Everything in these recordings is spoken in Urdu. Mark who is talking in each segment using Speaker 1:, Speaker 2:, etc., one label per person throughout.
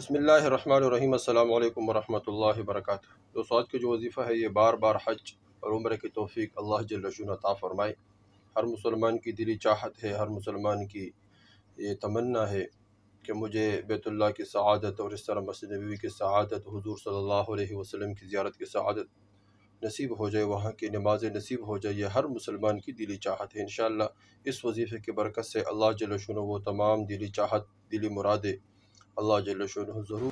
Speaker 1: بسم اللہ الرحمن الرحیم۔ السلام علیکم ورحمۃ اللہ وبرکاتہ۔ دوستو، آج کا جو وظیفہ ہے یہ بار بار حج اور عمرہ کی توفیق اللہ جل شانہ عطا فرمائے۔ ہر مسلمان کی دلی چاہت ہے، ہر مسلمان کی یہ تمنا ہے کہ مجھے بیت اللہ کی سعادت اور اس طرح مسجد نبوی کی سعادت، حضور صلی اللہ علیہ وسلم کی زیارت کی سعادت نصیب ہو جائے، وہاں کی نمازیں نصیب ہو جائے۔ یہ ہر مسلمان کی دلی چاہت ہے۔ انشاءاللہ اس وظیفے کی برکت سے اللہ جل شانہ وہ تمام دلی چاہت، دلی مرادیں اللہ جل شانہ ضرور۔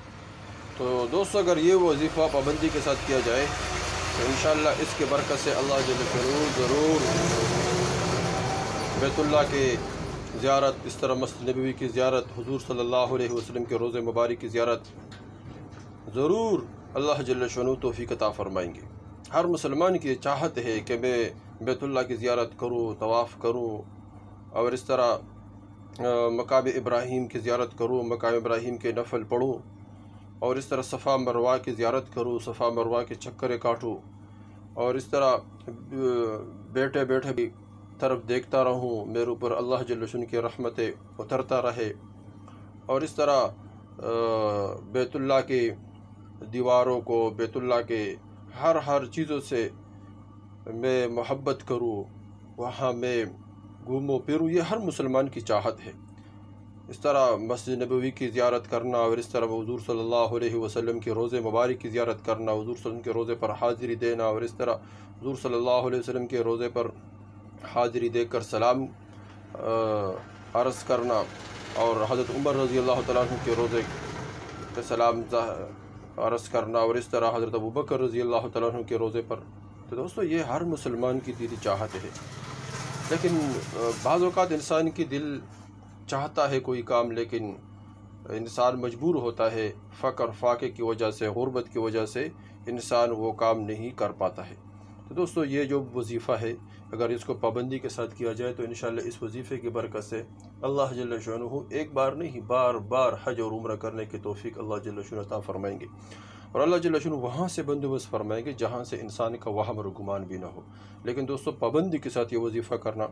Speaker 1: تو دوستو، اگر یہ وظیفہ پابندی کے ساتھ کیا جائے تو انشاءاللہ اس کے برکت سے اللہ جل شانہ ضرور بیت اللہ کے زیارت، اس طرح مسجد نبوی کی زیارت، حضور صلی اللہ علیہ وسلم کے روضہ مبارک کی زیارت ضرور اللہ جل شانہ توفیق عطا فرمائیں گے۔ ہر مسلمان کی چاہت ہے کہ میں بیت اللہ کی زیارت کروں، طواف کروں، اور اس طرح مقام ابراہیم کی زیارت کروں، مقام ابراہیم کے نفل پڑھوں، اور اس طرح صفا مروہ کی زیارت کروں، صفا مروہ کے چکریں کاٹوں، اور اس طرح بیٹھے بیٹھے بھی طرف دیکھتا رہوں، میرے اوپر اللہ جل شانہ کی رحمتیں اترتا رہے، اور اس طرح بیت اللہ کی دیواروں کو، بیت اللہ کے ہر چیزوں سے میں محبت کروں، وہاں میں گھوموں پھروں۔ یہ ہر مسلمان کی چاہت ہے۔ اس طرح مسجد نبوی کی زیارت کرنا، اور اس طرح حضور صلی اللہ علیہ وسلم کے روضہ مبارک کی زیارت کرنا، حضور صلی اللہ علیہ وسلم کے روضے پر حاضری دینا، اور اس طرح حضور صلی اللہ علیہ وسلم کے روضے پر حاضری دے کر سلام عرض کرنا، اور حضرت عمر رضی اللہ تعالیٰ عنہ کے روضے پہ سلام عرض کرنا، اور اس طرح حضرت ابوبکر رضی اللہ تعالیٰ عنہ کے روضے پر۔ تو دوستو، یہ ہر مسلمان کی دلی چاہت ہے، لیکن بعض اوقات انسان کی دل چاہتا ہے کوئی کام، لیکن انسان مجبور ہوتا ہے، فقر فاقے کی وجہ سے، غربت کی وجہ سے انسان وہ کام نہیں کر پاتا ہے۔ تو دوستو، یہ جو وظیفہ ہے اگر اس کو پابندی کے ساتھ کیا جائے تو انشاءاللہ اس وظیفے کی برکت سے اللہ جل شانہ ایک بار نہیں بار بار حج اور عمرہ کرنے کی توفیق اللہ جل شانہ عطا فرمائیں گے، اور اللہ جل شانہ وہاں سے بندوبست فرمائیں گے جہاں سے انسان کا وہم اور گمان بھی نہ ہو۔ لیکن دوستو، پابندی کے ساتھ یہ وظیفہ کرنا،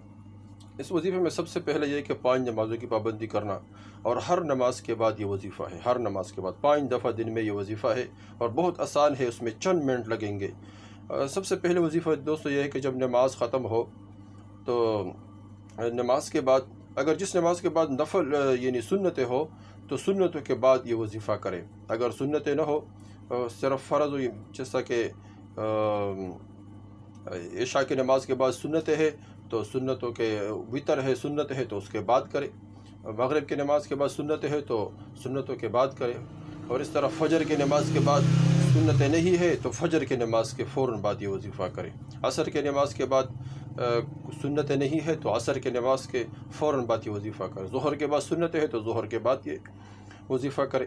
Speaker 1: اس وظیفے میں سب سے پہلے یہ کہ 5 نمازوں کی پابندی کرنا، اور ہر نماز کے بعد یہ وظیفہ ہے، ہر نماز کے بعد 5 دفعہ دن میں یہ وظیفہ ہے، اور بہت آسان ہے، اس میں چند منٹ لگیں گے۔ سب سے پہلے وظیفہ دوستو یہ ہے کہ جب نماز ختم ہو تو نماز کے بعد، اگر جس نماز کے بعد نفل یعنی سنتیں ہو تو سنتوں کے بعد یہ وظیفہ کرے۔ اگر سنتیں نہ ہو، صرف فرض ہوئی، جیسا کہ عشاء کی نماز کے بعد سنتیں ہے تو سنتوں کے وتر ہے، سنت ہے تو اس کے بعد کرے۔ مغرب کی نماز کے بعد سنتیں ہے تو سنتوں کے بعد کرے، اور اس طرح فجر کی نماز کے بعد سنتیں نہیں ہے تو فجر کی نماز کے فوراً بعد یہ وظیفہ کرے۔ عصر کی نماز کے بعد سنتیں نہیں ہے تو عصر کی نماز کے فوراً بعد یہ وظیفہ کرے۔ ظہر کے بعد سنتیں ہے تو ظہر کے بعد یہ وظیفہ کرے۔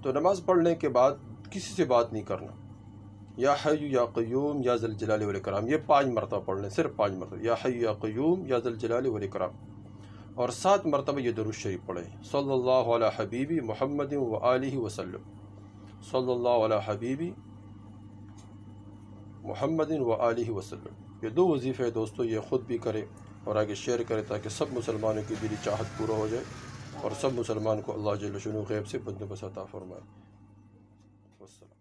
Speaker 1: تو نماز پڑھنے کے بعد کسی سے بات نہیں کرنا۔ یا حی یا قیوم یا ذی الجلال والاکرام، یہ 5 مرتبہ پڑھ لیں، صرف 5 مرتبہ، یا حی یا قیوم یا ذی الجلال والاکرام، اور 7 مرتبہ یہ درود شریف پڑھیں، صلی اللہ علی حبیبی محمد و آلہ وسلم، صلی اللہ علی حبیبی محمد و آلہ وسلم۔ یہ 2 وظیفے دوستو، یہ خود بھی کریں اور آگے شیئر کریں تاکہ سب مسلمانوں کی دلی چاہت پورا ہو جائے، اور سب مسلمان کو اللہ جل شانہ غیب سے بندوبست عطا فرمائے۔ والسلام۔